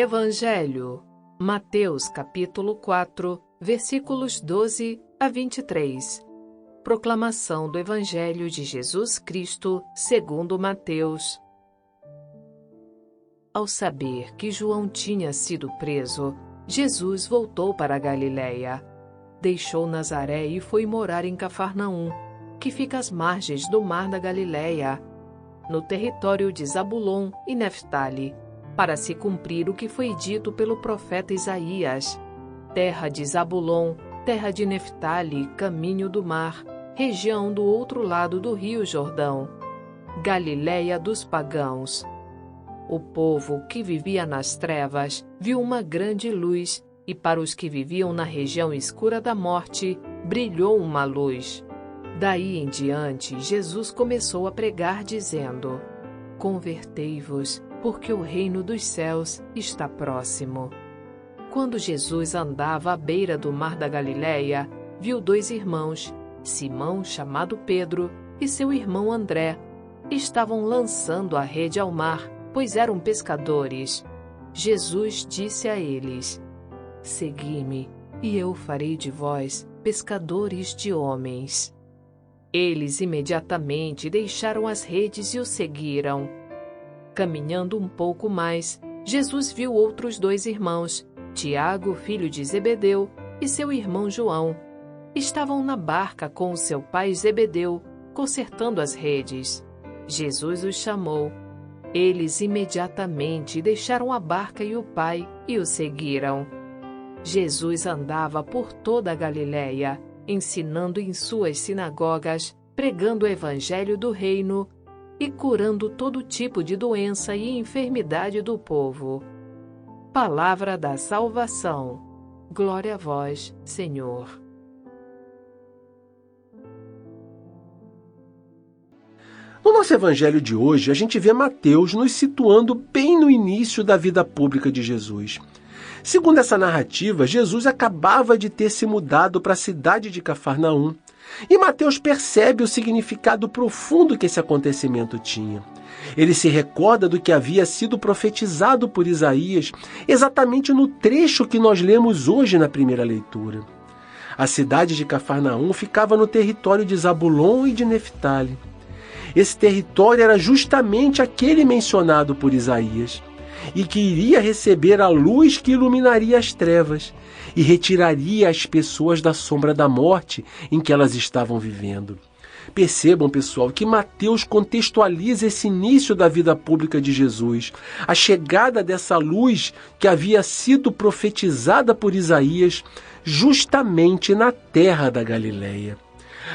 Evangelho, Mateus capítulo 4, versículos 12 a 23. Proclamação do Evangelho de Jesus Cristo segundo Mateus. Ao saber que João tinha sido preso, Jesus voltou para a Galiléia. Deixou Nazaré e foi morar em Cafarnaum, que fica às margens do mar da Galiléia, no território de Zabulon e Neftali, para se cumprir o que foi dito pelo profeta Isaías: terra de Zabulon, terra de Neftali, caminho do mar, região do outro lado do rio Jordão, Galiléia dos pagãos. O povo que vivia nas trevas viu uma grande luz, e para os que viviam na região escura da morte, brilhou uma luz. Daí em diante, Jesus começou a pregar, dizendo: Convertei-vos, porque o reino dos céus está próximo. Quando Jesus andava à beira do mar da Galiléia, viu dois irmãos, Simão, chamado Pedro, e seu irmão André. Estavam lançando a rede ao mar, pois eram pescadores. Jesus disse a eles: Segui-me, e eu farei de vós pescadores de homens. Eles imediatamente deixaram as redes e o seguiram. Caminhando um pouco mais, Jesus viu outros dois irmãos, Tiago, filho de Zebedeu, e seu irmão João. Estavam na barca com o seu pai Zebedeu, consertando as redes. Jesus os chamou. Eles imediatamente deixaram a barca e o pai e o seguiram. Jesus andava por toda a Galiléia, ensinando em suas sinagogas, pregando o evangelho do reino e curando todo tipo de doença e enfermidade do povo. Palavra da salvação. Glória a vós, Senhor. No nosso evangelho de hoje, a gente vê Mateus nos situando bem no início da vida pública de Jesus. Segundo essa narrativa, Jesus acabava de ter se mudado para a cidade de Cafarnaum, e Mateus percebe o significado profundo que esse acontecimento tinha. Ele se recorda do que havia sido profetizado por Isaías, exatamente no trecho que nós lemos hoje na primeira leitura. A cidade de Cafarnaum ficava no território de Zabulon e de Neftali. Esse território era justamente aquele mencionado por Isaías, e que iria receber a luz que iluminaria as trevas e retiraria as pessoas da sombra da morte em que elas estavam vivendo. Percebam, pessoal, que Mateus contextualiza esse início da vida pública de Jesus, a chegada dessa luz que havia sido profetizada por Isaías justamente na terra da Galiléia.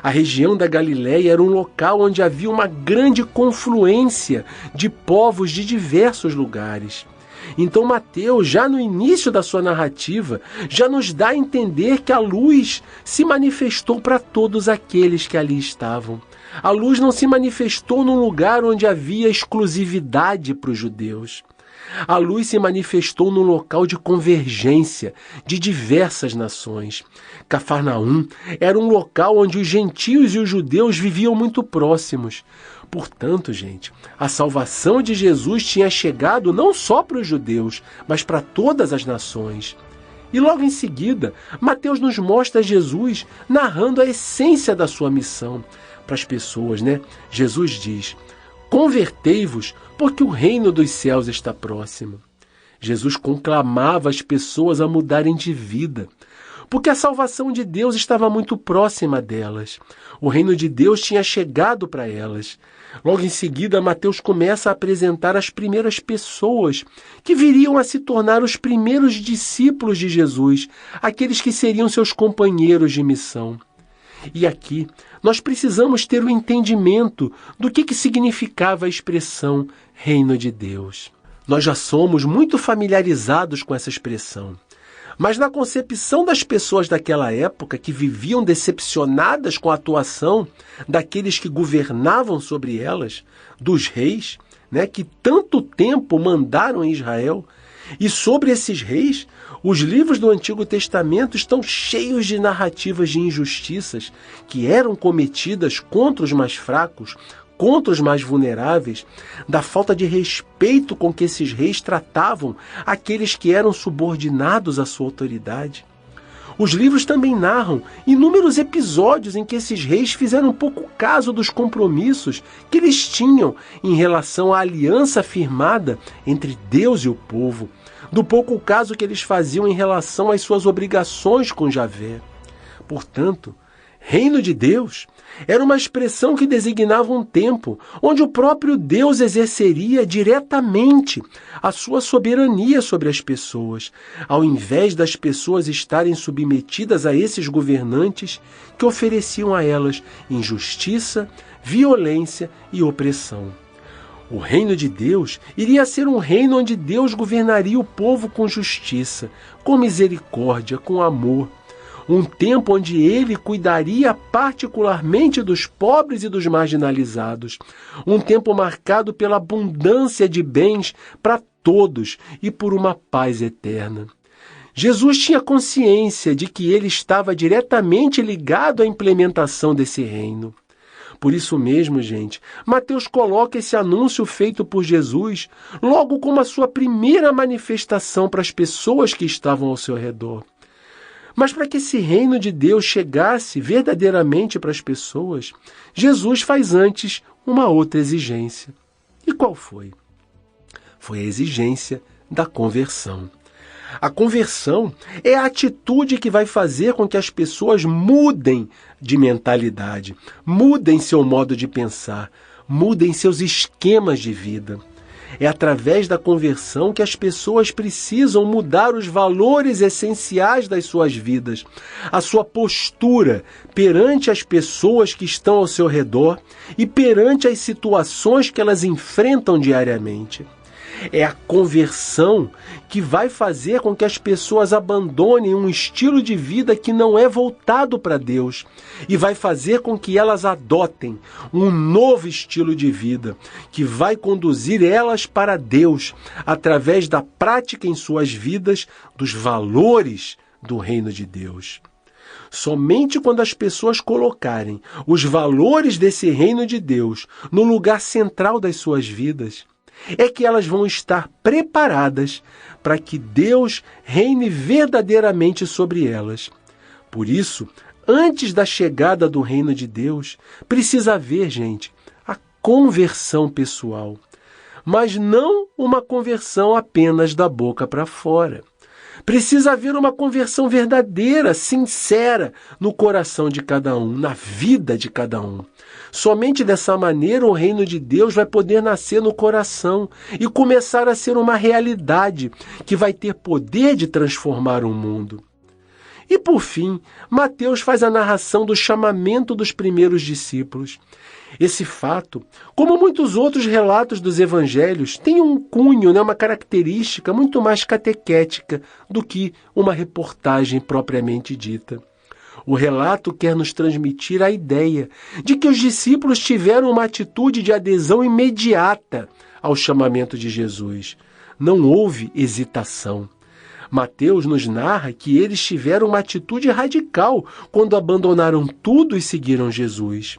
A região da Galiléia era um local onde havia uma grande confluência de povos de diversos lugares. Então Mateus, já no início da sua narrativa, já nos dá a entender que a luz se manifestou para todos aqueles que ali estavam. A luz não se manifestou num lugar onde havia exclusividade para os judeus. A luz se manifestou num local de convergência de diversas nações. Cafarnaum era um local onde os gentios e os judeus viviam muito próximos. Portanto, gente, a salvação de Jesus tinha chegado não só para os judeus, mas para todas as nações. E logo em seguida, Mateus nos mostra Jesus narrando a essência da sua missão para as pessoas, né? Jesus diz: Convertei-vos, porque o reino dos céus está próximo. Jesus conclamava as pessoas a mudarem de vida, porque a salvação de Deus estava muito próxima delas. O reino de Deus tinha chegado para elas. Logo em seguida, Mateus começa a apresentar as primeiras pessoas que viriam a se tornar os primeiros discípulos de Jesus, aqueles que seriam seus companheiros de missão. E aqui, nós precisamos ter o entendimento do que significava a expressão Reino de Deus. Nós já somos muito familiarizados com essa expressão. Mas na concepção das pessoas daquela época, que viviam decepcionadas com a atuação daqueles que governavam sobre elas, dos reis, né, que tanto tempo mandaram em Israel, e sobre esses reis, os livros do Antigo Testamento estão cheios de narrativas de injustiças que eram cometidas contra os mais fracos, contra os mais vulneráveis, da falta de respeito com que esses reis tratavam aqueles que eram subordinados à sua autoridade. Os livros também narram inúmeros episódios em que esses reis fizeram pouco caso dos compromissos que eles tinham em relação à aliança firmada entre Deus e o povo, do pouco caso que eles faziam em relação às suas obrigações com Javé. Portanto, reino de Deus era uma expressão que designava um tempo onde o próprio Deus exerceria diretamente a sua soberania sobre as pessoas, ao invés das pessoas estarem submetidas a esses governantes que ofereciam a elas injustiça, violência e opressão. O reino de Deus iria ser um reino onde Deus governaria o povo com justiça, com misericórdia, com amor. Um tempo onde ele cuidaria particularmente dos pobres e dos marginalizados. Um tempo marcado pela abundância de bens para todos e por uma paz eterna. Jesus tinha consciência de que ele estava diretamente ligado à implementação desse reino. Por isso mesmo, gente, Mateus coloca esse anúncio feito por Jesus logo como a sua primeira manifestação para as pessoas que estavam ao seu redor. Mas para que esse reino de Deus chegasse verdadeiramente para as pessoas, Jesus faz antes uma outra exigência. E qual foi? Foi a exigência da conversão. A conversão é a atitude que vai fazer com que as pessoas mudem de mentalidade, mudem seu modo de pensar, mudem seus esquemas de vida. É através da conversão que as pessoas precisam mudar os valores essenciais das suas vidas, a sua postura perante as pessoas que estão ao seu redor e perante as situações que elas enfrentam diariamente. É a conversão que vai fazer com que as pessoas abandonem um estilo de vida que não é voltado para Deus e vai fazer com que elas adotem um novo estilo de vida que vai conduzir elas para Deus através da prática em suas vidas dos valores do reino de Deus. Somente quando as pessoas colocarem os valores desse reino de Deus no lugar central das suas vidas, é que elas vão estar preparadas para que Deus reine verdadeiramente sobre elas. Por isso, antes da chegada do reino de Deus, precisa haver, gente, a conversão pessoal. Mas não uma conversão apenas da boca para fora. Precisa haver uma conversão verdadeira, sincera, no coração de cada um, na vida de cada um. Somente dessa maneira o reino de Deus vai poder nascer no coração e começar a ser uma realidade que vai ter poder de transformar o mundo. E por fim, Mateus faz a narração do chamamento dos primeiros discípulos. Esse fato, como muitos outros relatos dos evangelhos, tem um cunho, uma característica muito mais catequética do que uma reportagem propriamente dita. O relato quer nos transmitir a ideia de que os discípulos tiveram uma atitude de adesão imediata ao chamamento de Jesus. Não houve hesitação. Mateus nos narra que eles tiveram uma atitude radical quando abandonaram tudo e seguiram Jesus.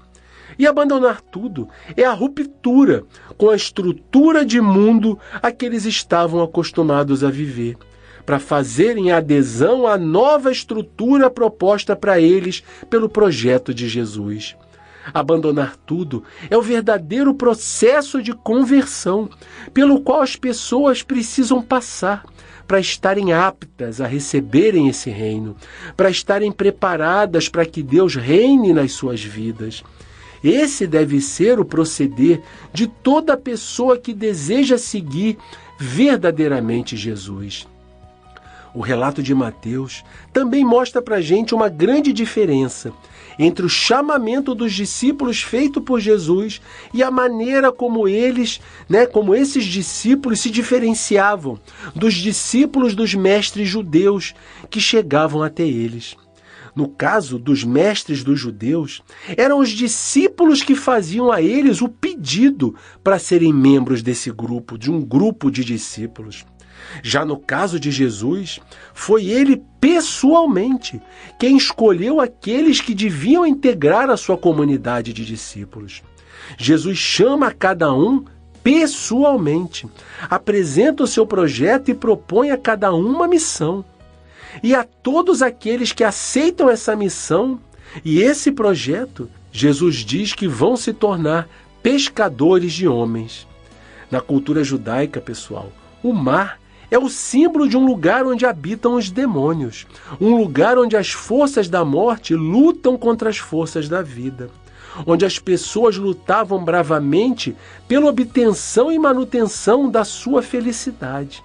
E abandonar tudo é a ruptura com a estrutura de mundo a que eles estavam acostumados a viver, para fazerem adesão à nova estrutura proposta para eles pelo projeto de Jesus. Abandonar tudo é o verdadeiro processo de conversão pelo qual as pessoas precisam passar para estarem aptas a receberem esse reino, para estarem preparadas para que Deus reine nas suas vidas. Esse deve ser o proceder de toda pessoa que deseja seguir verdadeiramente Jesus. O relato de Mateus também mostra para a gente uma grande diferença entre o chamamento dos discípulos feito por Jesus e a maneira como como esses discípulos se diferenciavam dos discípulos dos mestres judeus que chegavam até eles. No caso dos mestres dos judeus, eram os discípulos que faziam a eles o pedido para serem membros desse grupo, de um grupo de discípulos. Já no caso de Jesus, foi ele pessoalmente quem escolheu aqueles que deviam integrar a sua comunidade de discípulos. Jesus chama a cada um pessoalmente, apresenta o seu projeto e propõe a cada um uma missão. E a todos aqueles que aceitam essa missão e esse projeto, Jesus diz que vão se tornar pescadores de homens. Na cultura judaica, pessoal, o mar é o símbolo de um lugar onde habitam os demônios, um lugar onde as forças da morte lutam contra as forças da vida, onde as pessoas lutavam bravamente pela obtenção e manutenção da sua felicidade.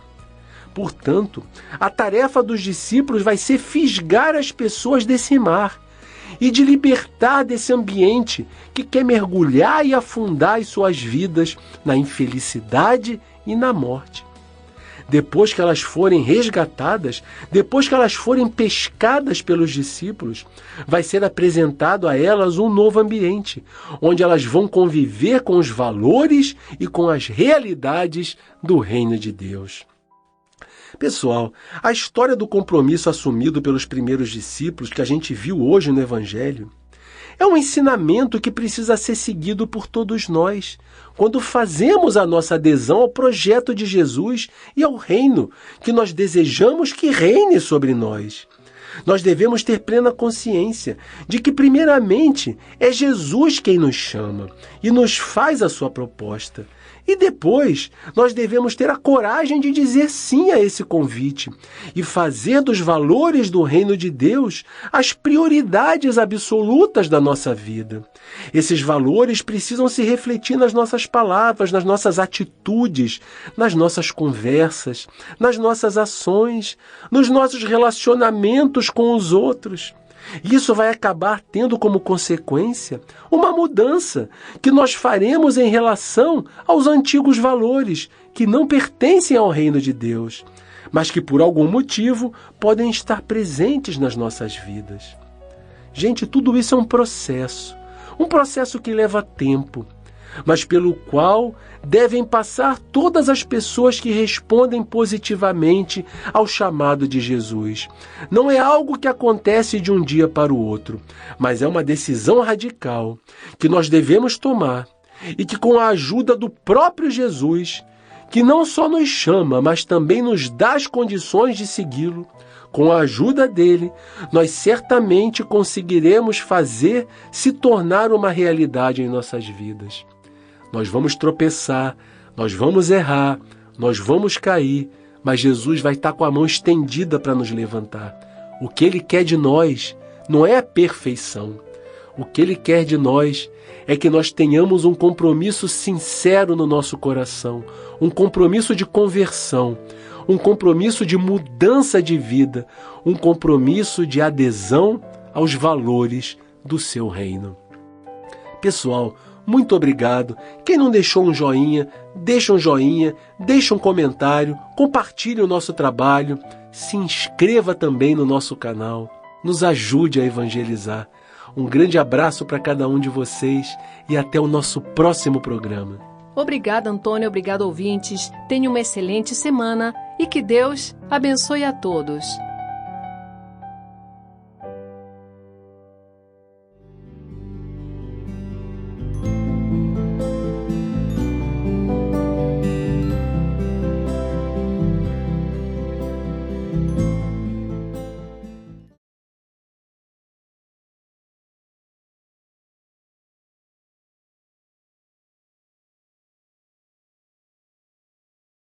Portanto, a tarefa dos discípulos vai ser fisgar as pessoas desse mar e de libertar desse ambiente que quer mergulhar e afundar as suas vidas na infelicidade e na morte. Depois que elas forem resgatadas, depois que elas forem pescadas pelos discípulos, vai ser apresentado a elas um novo ambiente, onde elas vão conviver com os valores e com as realidades do reino de Deus. Pessoal, a história do compromisso assumido pelos primeiros discípulos que a gente viu hoje no Evangelho é um ensinamento que precisa ser seguido por todos nós, quando fazemos a nossa adesão ao projeto de Jesus e ao reino que nós desejamos que reine sobre nós. Nós devemos ter plena consciência de que, primeiramente, é Jesus quem nos chama e nos faz a sua proposta. E depois, nós devemos ter a coragem de dizer sim a esse convite e fazer dos valores do reino de Deus as prioridades absolutas da nossa vida. Esses valores precisam se refletir nas nossas palavras, nas nossas atitudes, nas nossas conversas, nas nossas ações, nos nossos relacionamentos com os outros. Isso vai acabar tendo como consequência uma mudança que nós faremos em relação aos antigos valores que não pertencem ao reino de Deus, mas que por algum motivo podem estar presentes nas nossas vidas. Gente, tudo isso é um processo que leva tempo, mas pelo qual devem passar todas as pessoas que respondem positivamente ao chamado de Jesus. Não é algo que acontece de um dia para o outro, mas é uma decisão radical que nós devemos tomar e que, com a ajuda do próprio Jesus, que não só nos chama, mas também nos dá as condições de segui-lo, com a ajuda dele, nós certamente conseguiremos fazer se tornar uma realidade em nossas vidas. Nós vamos tropeçar, nós vamos errar, nós vamos cair, mas Jesus vai estar com a mão estendida para nos levantar. O que Ele quer de nós não é a perfeição. O que Ele quer de nós é que nós tenhamos um compromisso sincero no nosso coração, um compromisso de conversão, um compromisso de mudança de vida, um compromisso de adesão aos valores do seu reino. Pessoal, muito obrigado. Quem não deixou um joinha, deixa um comentário, compartilhe o nosso trabalho, se inscreva também no nosso canal, nos ajude a evangelizar. Um grande abraço para cada um de vocês e até o nosso próximo programa. Obrigada, Antônio. Obrigado, ouvintes. Tenha uma excelente semana e que Deus abençoe a todos.